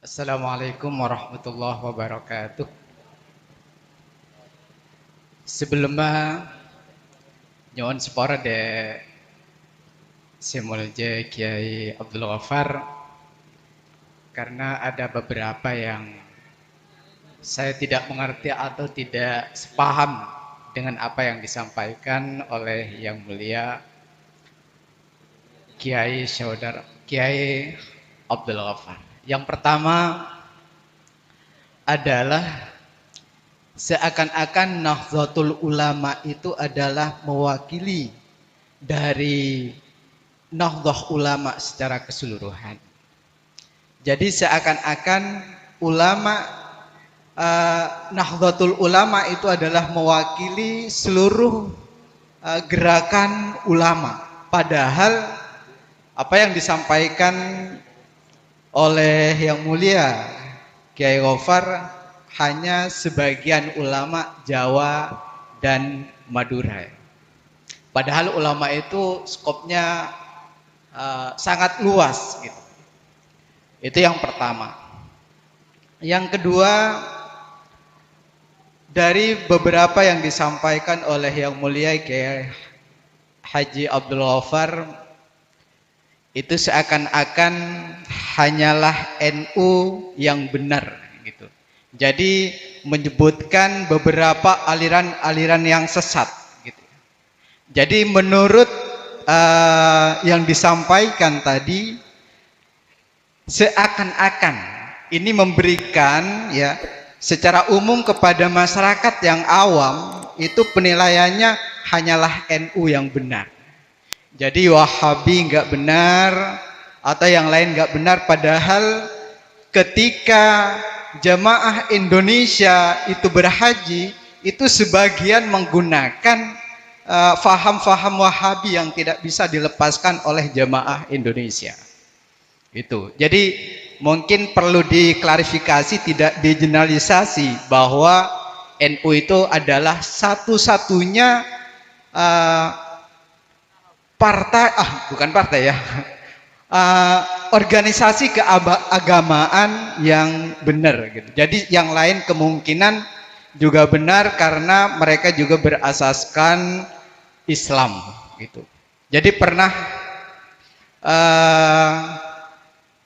Assalamualaikum warahmatullahi wabarakatuh. Sebelumnya nyuwun separa de Simulje Kiai Abdul Ghaffar, karena ada beberapa yang saya tidak mengerti atau tidak sepaham dengan apa yang disampaikan oleh Yang Mulia Kiai Saudara Kiai Abdul Ghaffar. Yang pertama adalah seakan-akan Nahdlatul Ulama itu adalah mewakili dari Nahdlatul Ulama secara keseluruhan. Jadi seakan-akan ulama Nahdlatul Ulama itu adalah mewakili seluruh gerakan ulama. Padahal apa yang disampaikan oleh Yang Mulia Kiai Ghaffar hanya sebagian ulama Jawa dan Madura. Padahal ulama itu skopnya sangat luas gitu. Itu yang pertama. Yang kedua, dari beberapa yang disampaikan oleh Yang Mulia Kiai Haji Abdul Ghaffar, itu seakan-akan hanyalah NU yang benar gitu. Jadi menyebutkan beberapa aliran-aliran yang sesat gitu. Jadi menurut yang disampaikan tadi, seakan-akan ini memberikan ya secara umum kepada masyarakat yang awam itu penilaiannya hanyalah NU yang benar. Jadi Wahabi nggak benar atau yang lain nggak benar, padahal ketika jamaah Indonesia itu berhaji, itu sebagian menggunakan faham-faham Wahabi yang tidak bisa dilepaskan oleh jamaah Indonesia. Itu. Jadi mungkin perlu diklarifikasi, tidak digeneralisasi bahwa NU itu adalah satu-satunya partai, bukan partai ya, organisasi keagamaan yang benar gitu. Jadi yang lain kemungkinan juga benar karena mereka juga berasaskan Islam gitu. Jadi pernah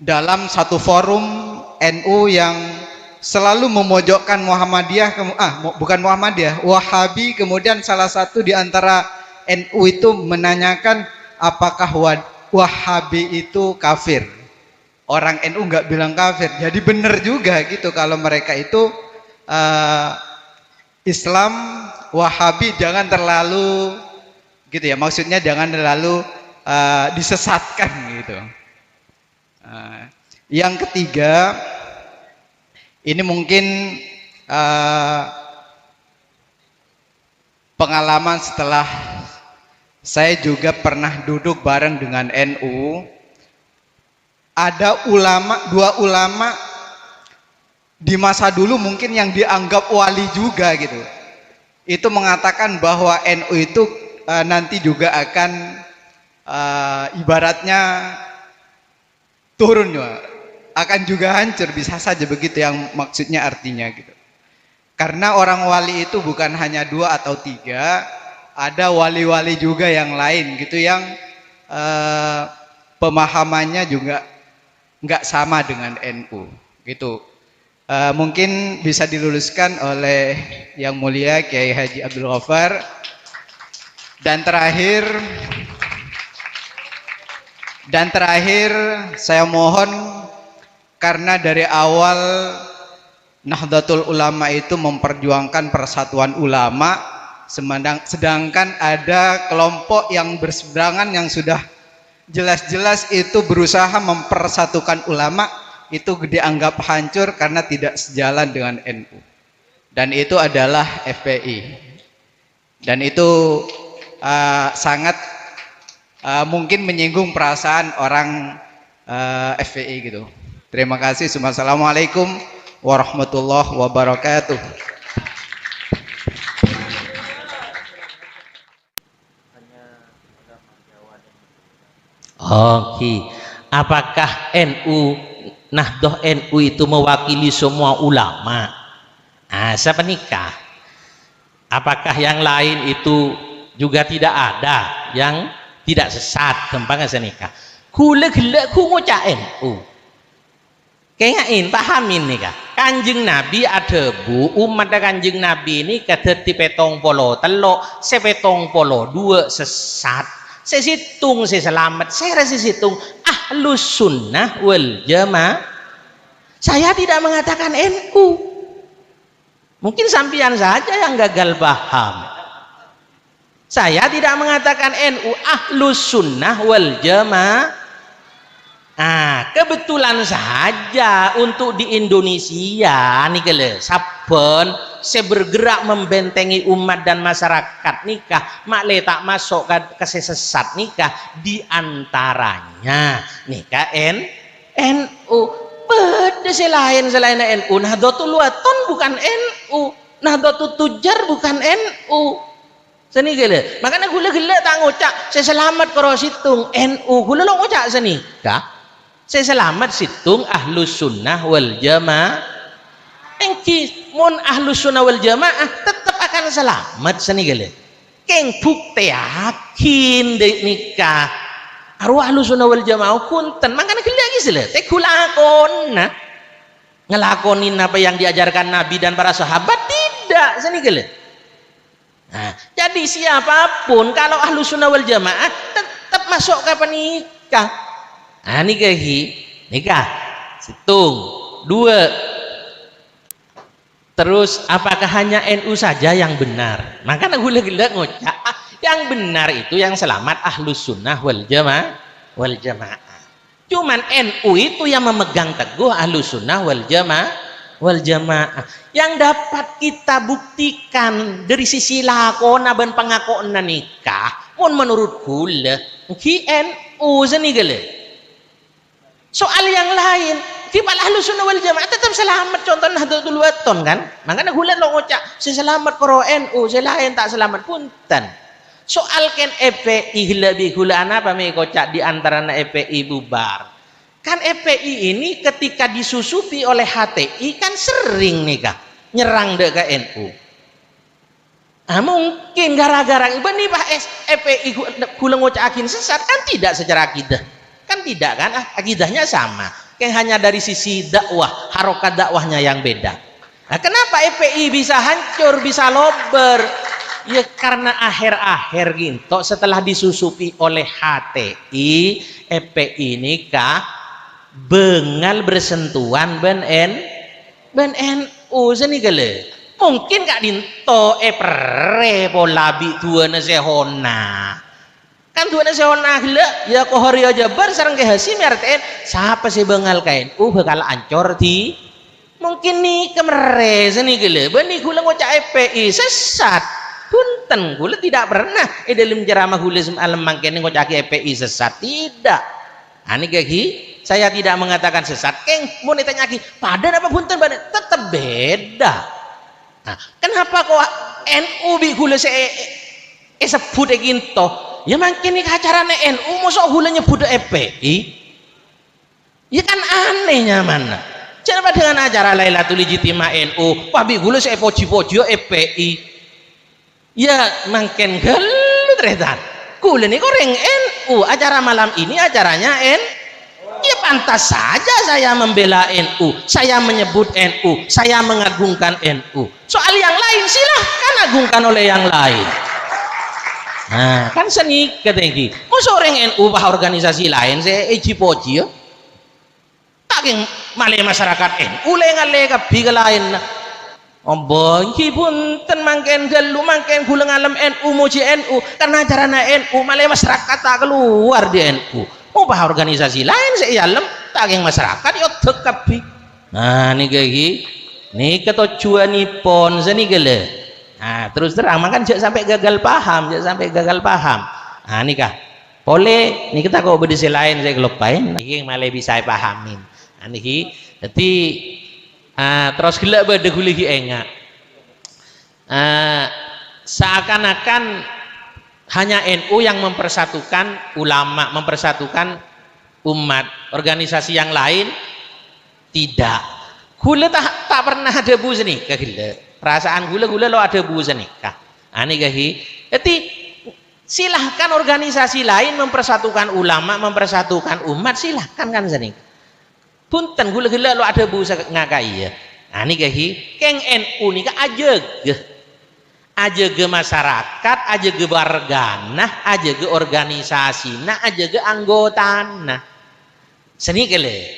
dalam satu forum NU yang selalu memojokkan Muhammadiyah, bukan Muhammadiyah, Wahabi, kemudian salah satu di antara NU itu menanyakan apakah Wahabi itu kafir. Orang NU nggak bilang kafir. Jadi benar juga gitu kalau mereka itu Islam, Wahabi jangan terlalu gitu ya. Maksudnya jangan terlalu disesatkan gitu. Yang ketiga, ini mungkin pengalaman setelah saya juga pernah duduk bareng dengan NU. Ada ulama, dua ulama di masa dulu mungkin yang dianggap wali juga gitu. Itu mengatakan bahwa NU itu nanti juga akan ibaratnya turun ya, akan juga hancur, bisa saja begitu yang maksudnya artinya gitu. Karena orang wali itu bukan hanya 2 atau 3, ada wali-wali juga yang lain gitu yang pemahamannya juga nggak sama dengan NU gitu. Mungkin bisa diluruskan oleh Yang Mulia Kiai Haji Abdul Ghaffar. Dan terakhir saya mohon, karena dari awal Nahdlatul Ulama itu memperjuangkan persatuan ulama, sedangkan ada kelompok yang berseberangan yang sudah jelas-jelas itu berusaha mempersatukan ulama, itu dianggap hancur karena tidak sejalan dengan NU. Dan itu adalah FPI. Dan itu sangat mungkin menyinggung perasaan orang FPI gitu. Terima kasih. Assalamualaikum warahmatullahi wabarakatuh. Oke, apakah NU Nahdlatul NU itu mewakili semua ulama? Siapa nikah? Apakah yang lain itu juga tidak ada yang tidak sesat gampang senikah? Kula gelek ku ngucak NU. Kengain pahamin nih kah? Kanjeng Nabi ada bu umat kanjeng Nabi ini kata di petong polo telok sepetong polo dua sesat sesitung seselamat saya sesitung ahlus sunnah wal jamaah. Saya tidak mengatakan NU. Mungkin sampian saja yang gagal paham. Saya tidak mengatakan NU ahlus sunnah wal jamaah. Kebetulan saja untuk di Indonesia nih kele saben saya bergerak membentengi umat dan masyarakat nikah makle tak masuk ke sesat nikah diantaranya nikah NU. Beda selain NU. Nahdlatul Wathon bukan NU, Nahdlatul Tujar bukan NU. Seni gele. Makanya gula tak ngucap saya selamat karo situng NU. Gula lo ngucap seni. Kah? Saya selamat situng ahlus sunnah wal jamaah. Engki mon ahlus sunnah wal jamaah tetap akan selamat seni gele. Keng bukti yakin dek nikah. Arwah ahlus sunnah wal jamaah kunten. Makanya gila lagi sila. Teh kulakon ngelakonin apa yang diajarkan Nabi dan para sahabat tidak seni gele. Jadi siapapun kalau ahlus sunnah wal jamaah tetap masuk ke penikah. Nikah situng dua. Terus apakah hanya NU saja yang benar? Makanya gula ngucap yang benar itu yang selamat ahlus sunnah wal jamaah. Cuman NU itu yang memegang teguh ahlus sunnah wal jamaah. Yang dapat kita buktikan dari sisi lakona dan pengakona nikah pun menurut gula NU senigale. Soal yang lain kibal ahlus sunnah wal jamaah tetap selamat, contohnya Nahdlatul Wathon kan. Makanya gula lo ngucap saya selamat karo NU, saya lain tak selamat punten. Soal kan EPI lebih gula apa me kocak di antara EPI bubar. Kan EPI ini ketika disusupi oleh HTI kan sering nih kak nyerang dek ke NU. Mungkin gara-gara ini Pak EPI gula ngocakin sesat kan tidak secara akidah. Kan tidak kan akidahnya sama. Kayak hanya dari sisi dakwah, harokat dakwahnya yang beda. Kenapa EPI bisa hancur, bisa lober? Ya karena akhir-akhir gitu setelah disusupi oleh HTI, EPI ini kah bengal bersentuhan ben NU senigale. Mungkin kak dinto pere pola bi tua nasehona. Kan tua nasehona gila ya kohori aja bar sarang ke hasim RTN siapa sih bengal kain bakal ancor di mungkin nih kemere senigale. Bani gula ngocak EPI sesat. Punten gula tidak pernah dalam ceramah gula semalam mangkene ngocak EPI sesat tidak. Ani kaki saya tidak mengatakan sesat. Keng mau ditanya lagi pada apa punten pada tetap beda. Kenapa kok NU bi gula sebut gitu? Ya makin nih acaranya NU masa gula nyebut EPI? Ya kan anehnya mana? Kenapa dengan acara Lailatul Ijtimai NU? Wah bi gula poji-poji EPI. Ya makin gelut retan gula nih goreng NU acara malam ini acaranya ya pantas saja saya membela NU, saya menyebut NU, saya mengagungkan NU. Soal yang lain silahkan agungkan oleh yang lain. Kan seni ketinggi mau orang NU bah organisasi lain saya poji ya tak yang malay masyarakat NU lengal-lengal biga lain Ombong pun ten mangken gelu mangken gula ngalam NU muji NU karena acarana NU malah masyarakat tak keluar di NU mau bah organisasi lain saya alam tak yang masyarakat yo tekapi. Nih gigi nih ketujuanipun seni gele. Terus terang makan jangan sampai gagal paham. Nih kah boleh nih kita kok berdisi lain saya kelupain ini malah bisa pahamin. Nih jadi terus gila pada guligi enggak seakan-akan hanya NU yang mempersatukan ulama, mempersatukan umat. Organisasi yang lain tidak. Gula tak pernah ada bu senikah gila. Perasaan gula lo ada bu senikah. Ani gahi. Jadi silahkan organisasi lain mempersatukan ulama, mempersatukan umat, silahkan kan senikah. Punten gula lo ada bu ngakai ya. Ani gahi. Keng NU nika aja ke masyarakat, aja ke warganah, aja ke organisasi, nah aja ke anggota, nah seni kele,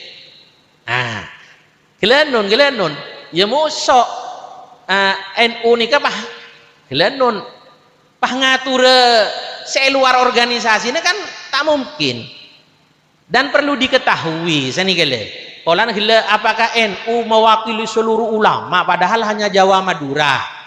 gelenun, ya musok NU nih pah, gelenun, pah ngatur seluar organisasi, ini kan tak mungkin, dan perlu diketahui, seni kele, polan gele, apakah NU mewakili seluruh ulama, padahal hanya Jawa Madura.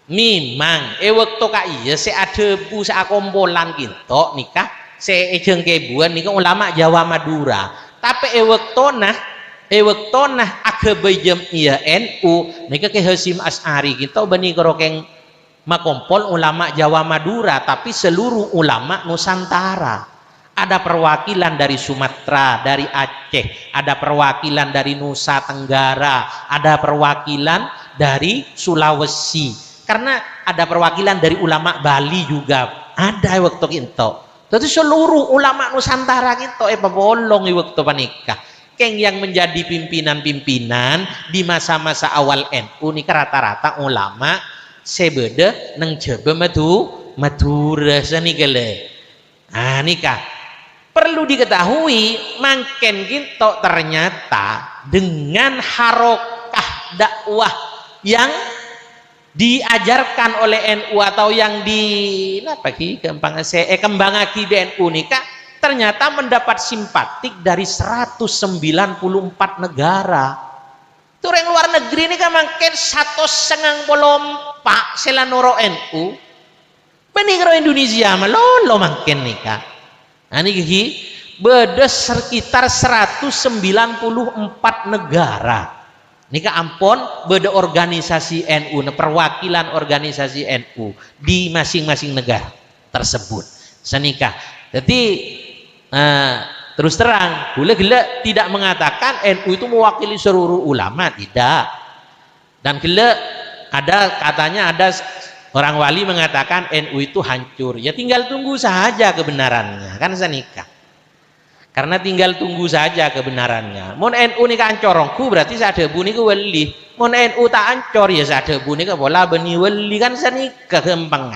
Memang waktu iya se ada bu sa kompolan kinto nikah se ejeng kebuan nikah ulama Jawa Madura tapi waktu nah agabayam iya NU nikah ke Hasyim Asy'ari kinto bani kerokeng makompol ulama Jawa Madura tapi seluruh ulama Nusantara. Ada perwakilan dari Sumatera, dari Aceh, ada perwakilan dari Nusa Tenggara, ada perwakilan dari Sulawesi. Karena ada perwakilan dari ulama Bali juga ada waktu itu. Jadi seluruh ulama Nusantara gitu bolong waktu panikah. Keng yang menjadi pimpinan-pimpinan di masa-masa awal NU ini rata-rata ulama sebeda neng coba Madura sanikele. Nikah perlu diketahui mangken gitu ternyata dengan harokah dakwah yang diajarkan oleh NU atau yang kembangaki di NU nikah ternyata mendapat simpatik dari 194 negara. Itu orang luar negeri ini kan makin 194 selanoro NU. Benigro Indonesia malolo makin nikah. Ini beda sekitar 194 negara. Nika ampun beda organisasi NU, perwakilan organisasi NU di masing-masing negara tersebut. Senikah. Jadi terus terang, boleh gila tidak mengatakan NU itu mewakili seluruh ulama, tidak. Dan gila katanya ada orang wali mengatakan NU itu hancur. Ya tinggal tunggu saja kebenarannya, kan senikah. Karena tinggal tunggu saja kebenarannya. Mun NU nika ancorongku berarti sadebu niku wali. Mun NU tak ancor ya sadebu nika bola beni wali kan senika gampang.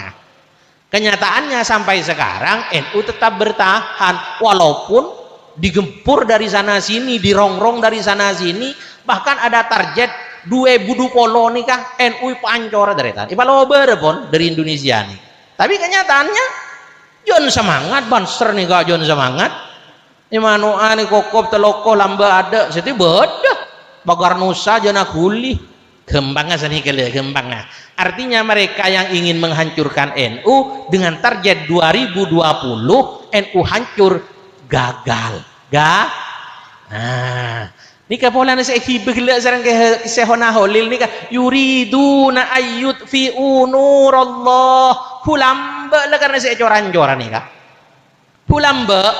Kenyataannya sampai sekarang NU tetap bertahan walaupun digempur dari sana sini, dirongrong dari sana sini, bahkan ada target 2020 nika NU pancor dari tadi. Ipalober pun dari Indonesia nih. Tapi kenyataannya jon semangat banser nika jon semangat. Imanu ani kokop teloko lamba ada seti beda bagar nusa jana guli gembangnya seni kele gembangnya artinya mereka yang ingin menghancurkan NU dengan target 2020 NU hancur gagal nika pola nasi hibegla sarang ke sehona holil nika yuriduna ayyutfi'u nurallah hulamba lah karena saya coran-coran nika hulamba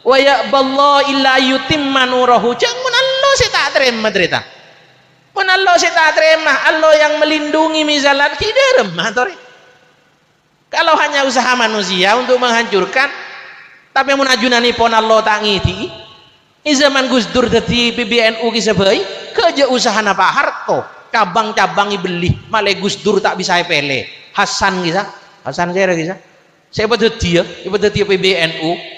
wa ya'ballahu illa yutimma nurahu jangan Allah saya tak terima cerita pun Allah saya tak terima Allah yang melindungi misalnya tidak remah kalau hanya usaha manusia untuk menghancurkan tapi munajunani pun Allah tak ngiti zaman Gus Dur dadi PBNU kisah baik kerja usaha Pak Harto cabang-cabang beli malah Gus Dur tak bisa pele Hasan kisah Hasan saya pada dia PBNU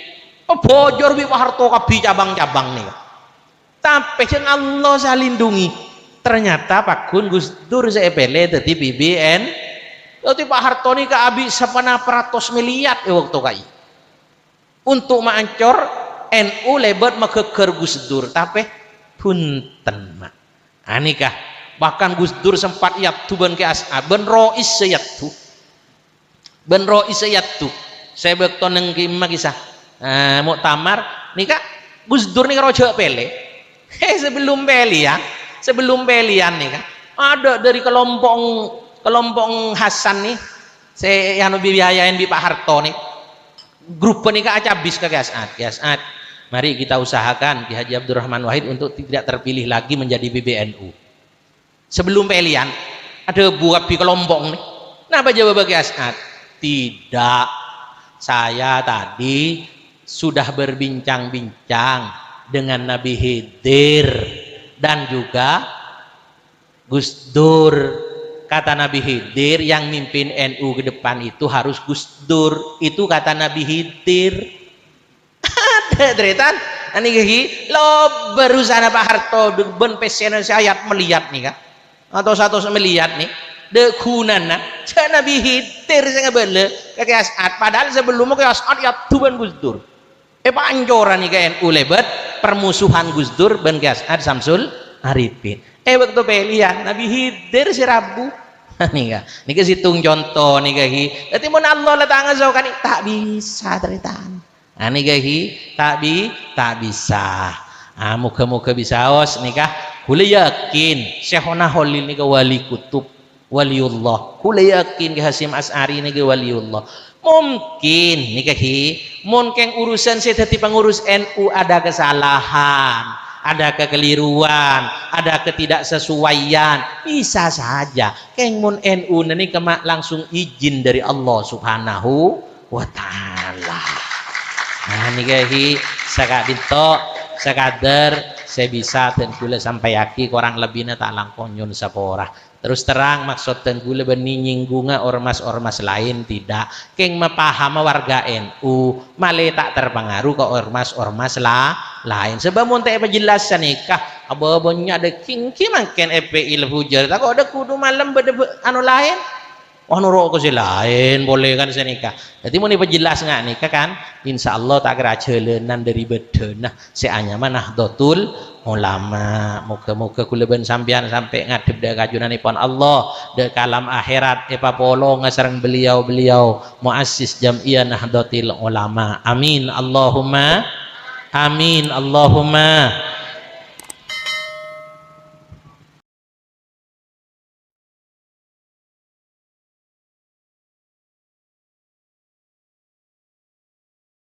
bojor bi Pak Harto kabi cabang-cabang nih tapi yang Allah saya lindungi ternyata Pak Gus Dur saya pele dadi BBN tapi Pak Harto nih abi 100 miliar waktu kai untuk mancor NU lebat makeker Gus Dur tapi punten mak anikah bahkan Gus Dur sempat yatu ben ke asa ben rois sayatu saya bekton neng kimah kisah muktamar nika Gus Dur nika rojo pele sebelum pelian nika ada dari kelompok Hasan nih saya yang biayain bi Pak Harto nih grup nika acabis ke Kiasat Mari kita usahakan Ki Haji Abdurrahman Wahid untuk tidak terpilih lagi menjadi PBNU. Sebelum pilihan ada buat di kelompok nih. Kenapa jawab Ki As'ad? Tidak, saya tadi sudah berbincang-bincang dengan Nabi Khidir dan juga Gus Dur. Kata Nabi Khidir yang mimpin NU ke depan itu harus Gus Dur. Itu kata Nabi Khidir. Ada deretan ani gehi lo berusaha Pak Harto ben pesen ayat melihat nih kan atau satu melihat nih de kunana jangan Nabi Khidir saya bele Ki As'ad padahal sebelumnya Ki As'ad ya tuban Gus Dur pancoran nih ke NU lebat permusuhan Gus Dur ben Ki As'ad Samsul Arifin waktu pilihan Nabi Khidir si Rabu nih ke situng contoh nih gehi jadi mun Allah letak ngazaukan tak bisa deretan ani gahi tak bisa. Muka-muka bisa os nikah. Kula yakin Syekhona Holil nika wali kutub waliullah. Kula yakin Ki Hasyim As'ari nika waliullah. Mungkin nikahi mungkin urusan saya dadi pengurus NU ada kesalahan, ada kekeliruan, ada ketidaksesuaian, bisa saja. Keng mun NU nika langsung izin dari Allah Subhanahu wa taala. Nah nikahi sakak dito sekadar saya bisa dan kula sampai yaki kurang lebihnya tak langkonyun sapora terus terang maksud dan kula benih nyinggunga ormas-ormas lain tidak keng mapahama warga NU malah tak terpengaruh ke ormas-ormas lain sebab muntah penjelasan nikah abah-abahnya ada kingki makin FPI lehujar tak ada kudu malam anu lain nurut ke si lain boleh kan saya nikah jadi mau diperjelas nggak nikah kan insya Allah tak kira jalanan dari bedenah si anyaman Nahdlatul Ulama muka-muka kuleban sampian sampai ngadep dah kajunan ipon Allah dah kalam akhirat polo ngasarang beliau muassis Jam'iyah Nahdlatul Ulama amin Allahumma